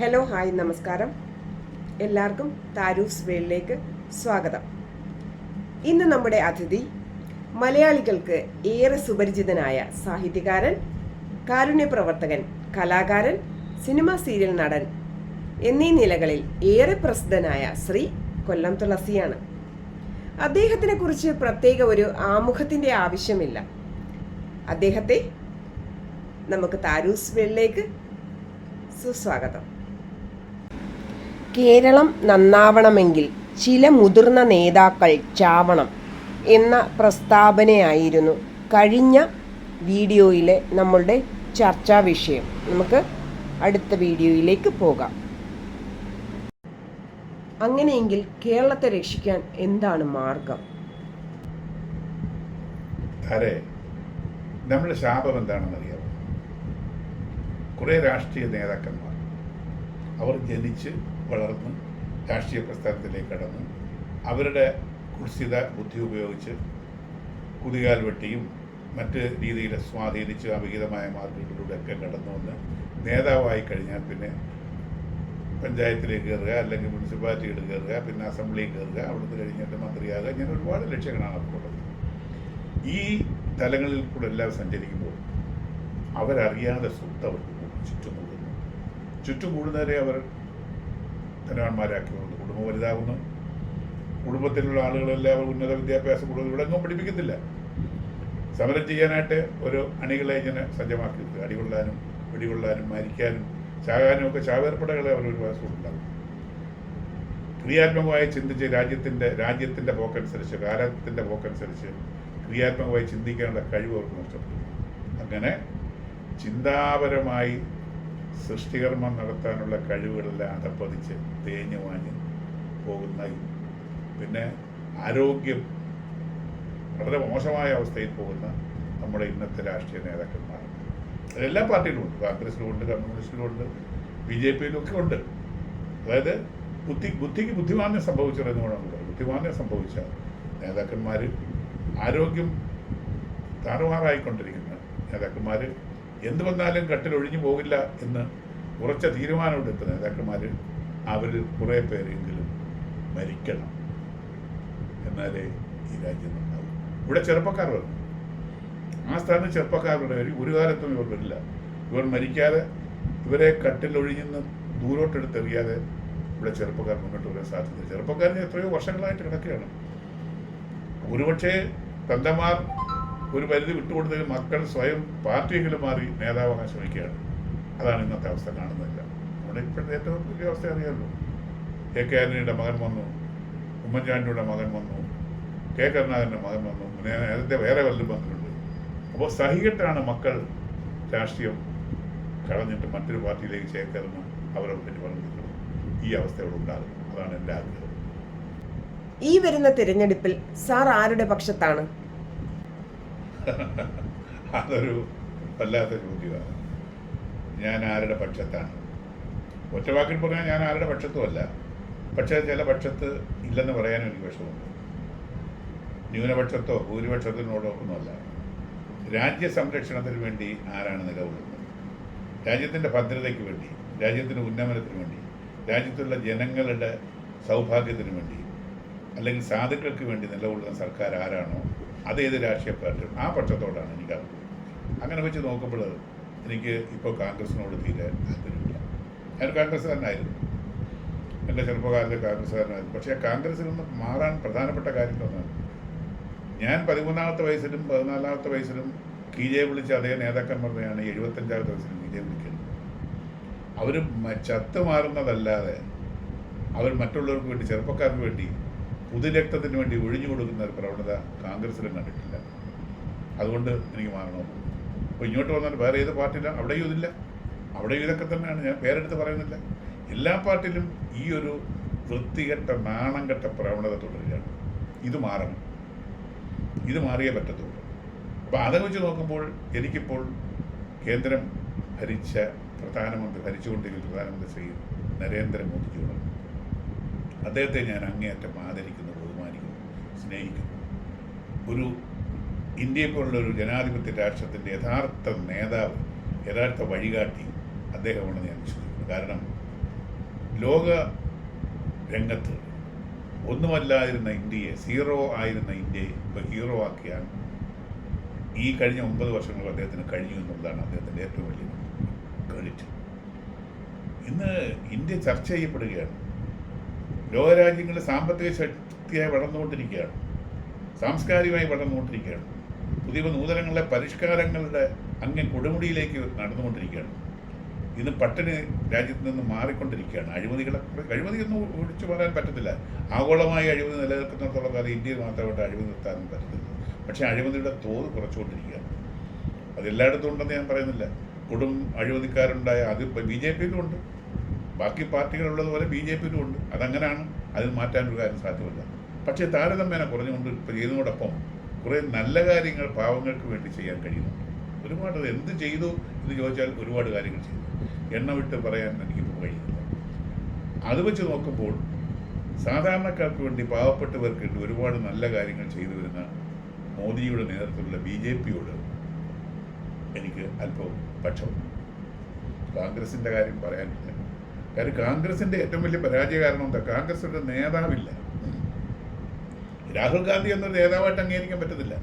Hello hi നമസ്കാരം. എല്ലാവർക്കും താരൂസ് വേൾഡിലേക്ക് സ്വാഗതം. ഇന്ന് നമ്മുടെ അതിഥി മലയാളികൾക്ക് ഏറെ സുപരിചിതനായ സാഹിത്യകാരൻ, കാരുണ്യപ്രവർത്തകൻ, കലാകാരൻ, സിനിമ സീരിയൽ നടൻ എന്നീ നിലകളിൽ ഏറെ പ്രസിദ്ധനായ ശ്രീ കൊല്ലം തുളസിയാണ്. അദ്ദേഹത്തിനെ കുറിച്ച് പ്രത്യേക ഒരു ആമുഖത്തിൻ്റെ ആവശ്യമില്ല. അദ്ദേഹത്തെ നമുക്ക് താരൂസ് വേൾഡിലേക്ക് സുസ്വാഗതം. കേരളം നന്നാവണമെങ്കിൽ ചില മുതിർന്ന നേതാക്കൾ ചാവണം എന്ന പ്രസ്താവനയായിരുന്നു കഴിഞ്ഞ വീഡിയോയിലെ നമ്മളുടെ ചർച്ചാ വിഷയം. നമുക്ക് അടുത്ത വീഡിയോയിലേക്ക് പോകാം. അങ്ങനെയെങ്കിൽ കേരളത്തെ രക്ഷിക്കാൻ എന്താണ് മാർഗം? നമ്മുടെ ശാപം എന്താണെന്നറിയാമോ? കുറേ രാഷ്ട്രീയ നേതാക്കന്മാർ അവർ ജനിച്ച് വളർന്ന് രാഷ്ട്രീയ പ്രസ്ഥാനത്തിലേക്ക് കടന്ന് അവരുടെ കുത്സിത ബുദ്ധി ഉപയോഗിച്ച് കുതികാൽ വെട്ടിയും മറ്റ് രീതിയിൽ സ്വാധീനിച്ച് അവിഹിതമായ മാർഗങ്ങളിലൂടെയൊക്കെ കടന്നു വന്ന് നേതാവായി കഴിഞ്ഞാൽ പിന്നെ പഞ്ചായത്തിലേക്ക് കയറുക, അല്ലെങ്കിൽ മുനിസിപ്പാലിറ്റിയിൽ കയറുക, പിന്നെ അസംബ്ലിയിൽ കയറുക, അവിടുന്ന് കഴിഞ്ഞിട്ട് മന്ത്രിയാകുക, ഇങ്ങനെ ഒരുപാട് ലക്ഷ്യങ്ങളാണ് അവർക്കുള്ളത്. ഈ തലങ്ങളിൽ കൂടെ എല്ലാം സഞ്ചരിക്കുമ്പോൾ അവരറിയാതെ സ്വത്ത് അവർക്ക് ചുറ്റും കൂടുന്നു. ചുറ്റും കൂടുന്നവരെ അവർ ധനവാന്മാരാക്കി പോകുന്നു. കുടുംബം വലുതാകുന്നു. കുടുംബത്തിലുള്ള ആളുകളെല്ലാം ഉന്നത വിദ്യാഭ്യാസം കൂടുതൽ ഇവിടെ ഒന്നും പഠിപ്പിക്കുന്നില്ല. സമരം ചെയ്യാനായിട്ട് ഒരു അണികളെ ഇങ്ങനെ സജ്ജമാക്കി വെക്കുക. അടികൊള്ളാനും വെടികൊള്ളാനും മരിക്കാനും ചാകാനും ഒക്കെ ചാവേർപ്പടകളെ അവർ ഒരു വശമുണ്ടാകും. ക്രിയാത്മകമായി ചിന്തിച്ച് രാജ്യത്തിൻ്റെ പോക്കനുസരിച്ച്, കാലത്തിൻ്റെ പോക്കനുസരിച്ച് ക്രിയാത്മകമായി ചിന്തിക്കാനുള്ള കഴിവ് അവർക്ക് നഷ്ടപ്പെടും. അങ്ങനെ ചിന്താപരമായി സൃഷ്ടികർമ്മം നടത്താനുള്ള കഴിവുകളെല്ലാം അധപ്പതിച്ച് തേഞ്ഞു വാങ്ങി പോകുന്ന, പിന്നെ ആരോഗ്യം വളരെ മോശമായ അവസ്ഥയിൽ പോകുന്ന നമ്മുടെ ഇന്നത്തെ രാഷ്ട്രീയ നേതാക്കന്മാർ എല്ലാ പാർട്ടിയിലും ഉണ്ട്. കോൺഗ്രസിലുമുണ്ട്, കമ്മ്യൂണിസ്റ്റിലുമുണ്ട്, BJP-യിലും ഒക്കെ ഉണ്ട്. അതായത് ബുദ്ധിക്ക് ബുദ്ധിമാന്യം സംഭവിച്ചതെന്ന് വേണം പറയാം. ബുദ്ധിമാന്യം സംഭവിച്ച നേതാക്കന്മാർ, ആരോഗ്യം താറുമാറായിക്കൊണ്ടിരിക്കുന്ന നേതാക്കന്മാർ, എന്ത് വന്നാലും കട്ടിലൊഴിഞ്ഞു പോകില്ല എന്ന് ഉറച്ച തീരുമാനമെടുത്ത നേതാക്കന്മാർ, അവരിൽ കുറേ പേരെങ്കിലും മരിക്കണം, എന്നാലേ ഈ രാജ്യം ഉണ്ടാവും. ഇവിടെ ചെറുപ്പക്കാർ വന്നു. ആ സ്ഥാനത്ത് ചെറുപ്പക്കാരുടെ ഒരു കാലത്തും ഇവർ വരില്ല. ഇവർ മരിക്കാതെ, ഇവരെ കട്ടിലൊഴിഞ്ഞെന്ന് ദൂരോട്ടെടുത്തെറിയാതെ ഇവിടെ ചെറുപ്പക്കാർ മുന്നോട്ട് വരാൻ സാധിക്കില്ല. ചെറുപ്പക്കാരന് എത്രയോ വർഷങ്ങളായിട്ട് കിടക്കുകയാണ്. ഒരുപക്ഷേ തന്തമാർ ഒരു പരിധി വിട്ടുകൊടുത്തതിൽ മക്കൾ സ്വയം പാർട്ടിയെങ്കിലും മാറി നേതാവാകാൻ ശ്രമിക്കുകയാണ്. അതാണ് ഇന്നത്തെ അവസ്ഥ കാണുന്നില്ല. നമ്മുടെ ഇപ്പോഴത്തെ ഏറ്റവും വലിയ അവസ്ഥ അറിയാമല്ലോ. കെ ആന്റണിയുടെ മകൻ വന്നു, ഉമ്മൻചാണ്ടിയുടെ മകൻ വന്നു, കെ കരുണാകരൻ്റെ മകൻ വന്നു, നേരത്തെ വേറെ വല്ലതും വന്നിട്ടുണ്ട്. അപ്പോൾ സഹികെട്ടാണ് മക്കൾ രാഷ്ട്രീയം കളഞ്ഞിട്ട് മറ്റൊരു പാർട്ടിയിലേക്ക് ചേർന്ന് അവരവർ പറ്റി പറഞ്ഞിരിക്കുന്നത്. ഈ അവസ്ഥ ഇവിടെ ഉണ്ടാകും. അതാണ് എൻ്റെ ആഗ്രഹം. ഈ വരുന്ന തിരഞ്ഞെടുപ്പിൽ സാർ ആരുടെ പക്ഷത്താണ്? അതൊരു വല്ലാത്ത ചോദ്യമാണ്. ഞാൻ ആരുടെ പക്ഷത്താണ്? ഒറ്റവാക്കിൽ പറഞ്ഞാൽ ഞാൻ ആരുടെ പക്ഷത്തുമല്ല. പക്ഷേ ചില പക്ഷത്ത് ഇല്ലെന്ന് പറയാനും എനിക്ക് വിഷമമുണ്ട്. ന്യൂനപക്ഷത്തോ ഭൂരിപക്ഷത്തിനോടോ ഒന്നുമല്ല. രാജ്യ സംരക്ഷണത്തിന് വേണ്ടി ആരാണ് നിലകൊള്ളുന്നത്? രാജ്യത്തിൻ്റെ ഭദ്രതയ്ക്ക് വേണ്ടി, രാജ്യത്തിൻ്റെ ഉന്നമനത്തിന് വേണ്ടി, രാജ്യത്തുള്ള ജനങ്ങളുടെ സൗഭാഗ്യത്തിന് വേണ്ടി, അല്ലെങ്കിൽ സാധുക്കൾക്ക് വേണ്ടി നിലകൊള്ളുന്ന സർക്കാർ ആരാണോ, അതേത് രാഷ്ട്രീയ പാർട്ടിയും ആ പക്ഷത്തോടാണ് എനിക്ക് അറിവ്. അങ്ങനെ വെച്ച് നോക്കുമ്പോൾ എനിക്ക് ഇപ്പോൾ കോൺഗ്രസിനോട് തീരെ താല്പര്യമില്ല. ഞാൻ കോൺഗ്രസ്സുകാരനായിരുന്നു. എൻ്റെ ചെറുപ്പകാലത്ത് കോൺഗ്രസ്സുകാരനായിരുന്നു. പക്ഷേ കോൺഗ്രസ്സിൽ നിന്ന് മാറാൻ പ്രധാനപ്പെട്ട കാര്യങ്ങളൊന്നാണ്, ഞാൻ 13-ാമത്തെ വയസ്സിലും 14-ാമത്തെ വയസ്സിലും കീജയെ വിളിച്ച അതേ നേതാക്കന്മാരെയാണ് 75-ാമത്തെ വയസ്സിലും കീജയെ വിളിക്കുന്നത്. അവർ ചത്തു മാറുന്നതല്ലാതെ അവർ മറ്റുള്ളവർക്ക് വേണ്ടി, ചെറുപ്പക്കാർക്ക് വേണ്ടി, പുതുരക്തത്തിന് വേണ്ടി ഒഴിഞ്ഞു കൊടുക്കുന്ന ഒരു പ്രവണത കോൺഗ്രസ്സിലും കണ്ടിട്ടില്ല. അതുകൊണ്ട് എനിക്ക് മാറണമെന്ന്. അപ്പോൾ ഇങ്ങോട്ട് വന്നാൽ വേറെ ഏത് പാർട്ടിയിലും അവിടെയും ഇതില്ല. അവിടെയും ഇതൊക്കെ തന്നെയാണ്. ഞാൻ പേരെടുത്ത് പറയുന്നില്ല. എല്ലാ പാർട്ടിയിലും ഈ ഒരു വൃത്തികെട്ട നാണംകെട്ട പ്രവണത തുടരുകയാണ്. ഇത് മാറണം. ഇത് മാറിയേ പറ്റത്തുള്ളൂ. അപ്പോൾ അതൊക്കെ വെച്ച് നോക്കുമ്പോൾ എനിക്കിപ്പോൾ കേന്ദ്രം ഭരിച്ചുകൊണ്ടിരിക്കുന്ന പ്രധാനമന്ത്രി ശ്രീ നരേന്ദ്രമോദിജിയോട് അദ്ദേഹത്തെ ഞാൻ അങ്ങേയറ്റം ആദരിക്കുന്നു, ബഹുമാനിക്കുന്നു, സ്നേഹിക്കുന്നു. ഒരു ഇന്ത്യയെപ്പോലുള്ളൊരു ജനാധിപത്യ രാഷ്ട്രത്തിൻ്റെ യഥാർത്ഥ നേതാവ്, യഥാർത്ഥ വഴികാട്ടി അദ്ദേഹമാണെന്ന് ഞാൻ വിശ്വസിക്കുന്നു. കാരണം ലോക രംഗത്ത് ഒന്നുമല്ലായിരുന്ന ഇന്ത്യയെ, സീറോ ആയിരുന്ന ഇന്ത്യയെ ഇപ്പോൾ ഹീറോ ആക്കിയാൽ ഈ കഴിഞ്ഞ 9 വർഷങ്ങൾ അദ്ദേഹത്തിന് കഴിഞ്ഞു എന്നുള്ളതാണ് അദ്ദേഹത്തിൻ്റെ ഏറ്റവും വലിയ ക്രെഡിറ്റ്. ഇന്ന് ഇന്ത്യ ചർച്ച ചെയ്യപ്പെടുകയാണ്. ലോകരാജ്യങ്ങൾ സാമ്പത്തിക ശക്തിയായി വളർന്നുകൊണ്ടിരിക്കുകയാണ്, സാംസ്കാരികമായി വളർന്നുകൊണ്ടിരിക്കുകയാണ്, പുതിയ നൂതനങ്ങളുടെ പരിഷ്കാരങ്ങളുടെ അങ്ങ് കൊടുമുടിയിലേക്ക് നടന്നുകൊണ്ടിരിക്കുകയാണ്. ഇന്ന് പട്ടിണി രാജ്യത്ത് നിന്ന് മാറിക്കൊണ്ടിരിക്കുകയാണ്. അഴിമതിയൊന്നും ഒഴിച്ചു പറയാൻ പറ്റത്തില്ല. ആഗോളമായി അഴിമതി നിലനിൽക്കുന്നിടത്തോളം കാലം ഇന്ത്യയിൽ മാത്രമായിട്ട് അഴിമതി നിർത്താനും പറ്റത്തില്ല. പക്ഷേ അഴിമതിയുടെ തോത് കുറച്ചുകൊണ്ടിരിക്കുകയാണ്. അതെല്ലായിടത്തും ഉണ്ടെന്ന് ഞാൻ പറയുന്നില്ല. കൊടും അഴിമതിക്കാരുണ്ടായ അത് BJP-യിലും ഉണ്ട്, ബാക്കി പാർട്ടികളുള്ളതുപോലെ BJP-യിലും ഉണ്ട്. അതങ്ങനെയാണ്, അതിന് മാറ്റാനൊരു കാര്യം സാധ്യമല്ല. പക്ഷേ താരതമ്യേന കുറഞ്ഞുകൊണ്ട് ഇപ്പോൾ ചെയ്യുന്നതോടൊപ്പം കുറേ നല്ല കാര്യങ്ങൾ പാവങ്ങൾക്ക് വേണ്ടി ചെയ്യാൻ കഴിയുന്നുണ്ട്. ഒരുപാട് എന്ത് ചെയ്തു എന്ന് ചോദിച്ചാൽ ഒരുപാട് കാര്യങ്ങൾ ചെയ്തു, എണ്ണമിട്ട് പറയാൻ എനിക്കിപ്പോൾ കഴിയുന്നില്ല. അത് വെച്ച് നോക്കുമ്പോൾ സാധാരണക്കാർക്ക് വേണ്ടി, പാവപ്പെട്ടവർക്ക് വേണ്ടി ഒരുപാട് നല്ല കാര്യങ്ങൾ ചെയ്തു വരുന്ന മോദിയുടെ നേതൃത്വത്തിലുള്ള BJP-യോട് എനിക്ക് അല്പം പക്ഷമുണ്ട്. കോൺഗ്രസിൻ്റെ കാര്യം പറയാനില്ല. കാര്യം കോൺഗ്രസിൻ്റെ ഏറ്റവും വലിയ പരാജയ കാരണം എന്താ? കോൺഗ്രസിൻ്റെ നേതാവില്ല. രാഹുൽ ഗാന്ധി എന്നൊരു നേതാവായിട്ട് അംഗീകരിക്കാൻ പറ്റത്തില്ല.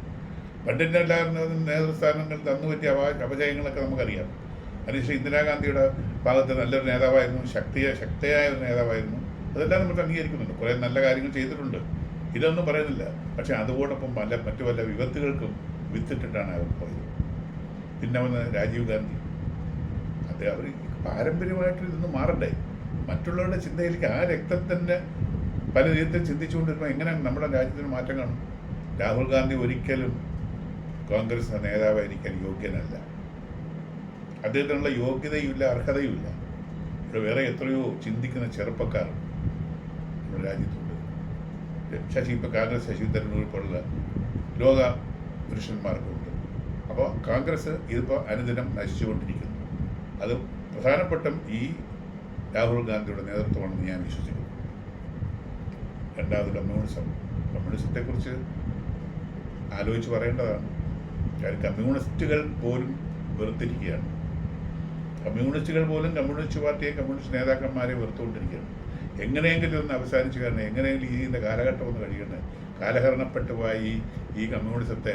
പണ്ടിൻ്റെ എല്ലാവരും നേതൃസ്ഥാനങ്ങൾ തന്നു പറ്റിയ അപജയങ്ങളൊക്കെ നമുക്കറിയാം. അതിനുശേഷം ഇന്ദിരാഗാന്ധിയുടെ ഭാഗത്ത് നല്ലൊരു നേതാവായിരുന്നു, ശക്തിയായ ഒരു നേതാവായിരുന്നു. അതെല്ലാം നമ്മൾ അംഗീകരിക്കുന്നുണ്ട്. കുറേ നല്ല കാര്യങ്ങൾ ചെയ്തിട്ടുണ്ട്, ഇതൊന്നും പറയുന്നില്ല. പക്ഷേ അതോടൊപ്പം മറ്റു പല വിപത്തുകൾക്കും വിത്തിട്ടിട്ടാണ് അവർ പോയത്. പിന്നെ വന്ന് രാജീവ് ഗാന്ധി, അവർ പാരമ്പര്യമായിട്ട് ഇതൊന്നും മാറണ്ടേ? മറ്റുള്ളവരുടെ ചിന്തയിലേക്ക് ആ രക്തത്തിൻ്റെ പല രീതിയിൽ ചിന്തിച്ചുകൊണ്ടിരുമ്പോൾ എങ്ങനെ നമ്മുടെ രാജ്യത്തിന് മാറ്റം കാണും? രാഹുൽ ഗാന്ധി ഒരിക്കലും കോൺഗ്രസ് നേതാവായിരിക്കാൻ യോഗ്യനല്ല. അദ്ദേഹത്തിനുള്ള യോഗ്യതയുമില്ല, അർഹതയുമില്ല. ഇവിടെ വേറെ എത്രയോ ചിന്തിക്കുന്ന ചെറുപ്പക്കാർ നമ്മുടെ രാജ്യത്തുണ്ട്. ഇപ്പോൾ കോൺഗ്രസ് ശശി തരൂർ പോലുള്ള ലോക പുരുഷന്മാർക്കുണ്ട്. അപ്പോൾ കോൺഗ്രസ് ഇതിപ്പോൾ അനുദിനം നശിച്ചുകൊണ്ടിരിക്കുന്നു. അത് പ്രധാനപ്പെട്ടും ഈ രാഹുൽ ഗാന്ധിയുടെ നേതൃത്വമാണെന്ന് ഞാൻ വിശ്വസിക്കുന്നു. രണ്ടാമത് കമ്മ്യൂണിസത്തെക്കുറിച്ച് ആലോചിച്ച് പറയേണ്ടതാണ്. കാര്യം കമ്മ്യൂണിസ്റ്റുകൾ പോലും വെറുത്തിരിക്കുകയാണ്. കമ്മ്യൂണിസ്റ്റുകൾ പോലും കമ്മ്യൂണിസ്റ്റ് പാർട്ടിയെ, കമ്മ്യൂണിസ്റ്റ് നേതാക്കന്മാരെ വെറുത്തുകൊണ്ടിരിക്കുകയാണ്. എങ്ങനെയെങ്കിലും ഒന്ന് അവസാനിച്ച് കാരണം, എങ്ങനെയെങ്കിലും ഇതിൻ്റെ കാലഘട്ടം ഒന്ന് കഴിയണം. കാലഹരണപ്പെട്ടു പോയി ഈ കമ്മ്യൂണിസത്തെ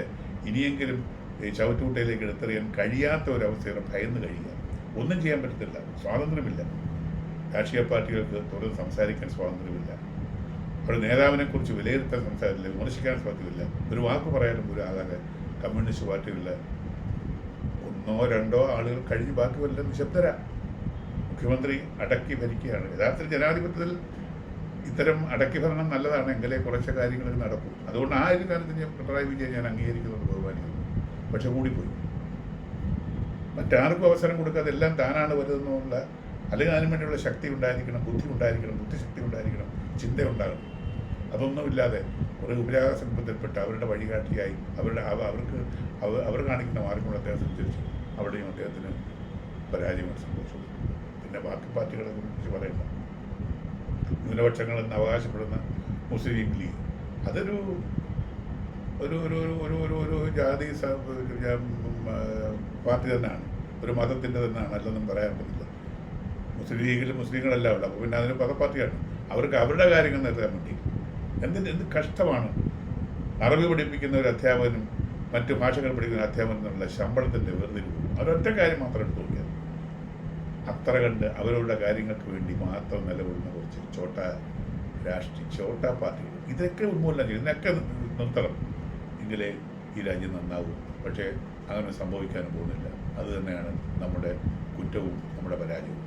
ഇനിയെങ്കിലും ഈ ചവറ്റുകുട്ടയിലേക്ക് എടുത്തെറിയാൻ കഴിയാത്ത ഒരവസ്ഥയുടെ ഭയന്ന് കഴിയുക. ഒന്നും ചെയ്യാൻ പറ്റത്തില്ല, സ്വാതന്ത്ര്യമില്ല. രാഷ്ട്രീയ പാർട്ടികൾക്ക് തുറന്ന് സംസാരിക്കാൻ സ്വാതന്ത്ര്യമില്ല. ഒരു നേതാവിനെ കുറിച്ച് വിലയിരുത്താൻ സംസാരിക്കില്ല, വിമർശിക്കാൻ സാധ്യതയില്ല, ഒരു വാക്ക് പറയാനും പോലും ആകാതെ കമ്മ്യൂണിസ്റ്റ് പാർട്ടികളിലെ 1-2 ആളുകൾ കഴിഞ്ഞ് ബാക്കി വല്ല നിശബ്ദരാ. മുഖ്യമന്ത്രി അടക്കി ഭരിക്കുകയാണ്. യഥാർത്ഥത്തിൽ ജനാധിപത്യത്തിൽ ഇത്തരം അടക്കി ഭരണം നല്ലതാണ്, എങ്കിലേ കുറച്ച് കാര്യങ്ങൾ നടക്കും. അതുകൊണ്ട് ആ ഒരു കാര്യത്തിൽ പിണറായി വിജയൻ ഞാൻ അംഗീകരിക്കുന്നത്, ബഹുമാനിക്കുന്നു. പക്ഷെ കൂടിപ്പോയി. മറ്റാർക്കും അവസരം കൊടുക്കാതെ എല്ലാം താനാണ് വരുന്നതെന്നുള്ള, അല്ലെങ്കിൽ അതിനു വേണ്ടിയുള്ള ശക്തി ഉണ്ടായിരിക്കണം, ബുദ്ധി ഉണ്ടായിരിക്കണം, ബുദ്ധിശക്തി ഉണ്ടായിരിക്കണം, ചിന്ത ഉണ്ടാകണം. അതൊന്നുമില്ലാതെ ഒരു ഉപരാസമ്പത്തിൽപ്പെട്ട് അവരുടെ വഴികാട്ടിയായി അവർ കാണിക്കുന്ന മാർഗങ്ങൾ അദ്ദേഹം സഞ്ചരിച്ചു. അവിടെയും അദ്ദേഹത്തിന് പരാജയങ്ങൾ സംഭവിച്ചു. പിന്നെ ബാക്കി പാർട്ടികളെ കുറിച്ച് പറയണ്ട. ന്യൂനപക്ഷങ്ങളെന്ന് അവകാശപ്പെടുന്ന മുസ്ലിം ലീഗ് അതൊരു ഒരു ഒരു ഒരു ഒരു ഒരു ജാതി പാർട്ടി തന്നെയാണ്, ഒരു മതത്തിൻ്റെ തന്നെയാണ്, അല്ലെന്നും പറയാൻ പറ്റില്ല. മുസ്ലിം ലീഗിൽ മുസ്ലിങ്ങളെല്ലാം ഉള്ളത്. അപ്പോൾ പിന്നെ അതിന് മതപ്പാർട്ടിയാണ്. അവർക്ക് അവരുടെ കാര്യങ്ങൾ നിർത്താൻ വേണ്ടി എന്ത് കഷ്ടമാണ്. അറബി പഠിപ്പിക്കുന്ന ഒരു അധ്യാപകനും മറ്റു ഭാഷകൾ പഠിക്കുന്ന അധ്യാപകനും എന്നുള്ള ശമ്പളത്തിൻ്റെ വേർതിരിവ് അവരൊറ്റ കാര്യം മാത്രം എടുത്ത് നോക്കിയത്. അത്ര കണ്ട് അവരുടെ കാര്യങ്ങൾക്ക് വേണ്ടി മാത്രം നിലകൊള്ളുന്ന കുറച്ച് ചോട്ടാ പാർട്ടികൾ ഇതൊക്കെ ഉന്മൂലനം ചെയ്യും. ഇതിനൊക്കെ നിർത്തണം, എങ്കിലേ ഈ രാജ്യം നന്നാവും. പക്ഷേ അങ്ങനെ സംഭവിക്കാനും പോകുന്നില്ല. അത് തന്നെയാണ് നമ്മുടെ കുറ്റവും നമ്മുടെ പരാജയവും.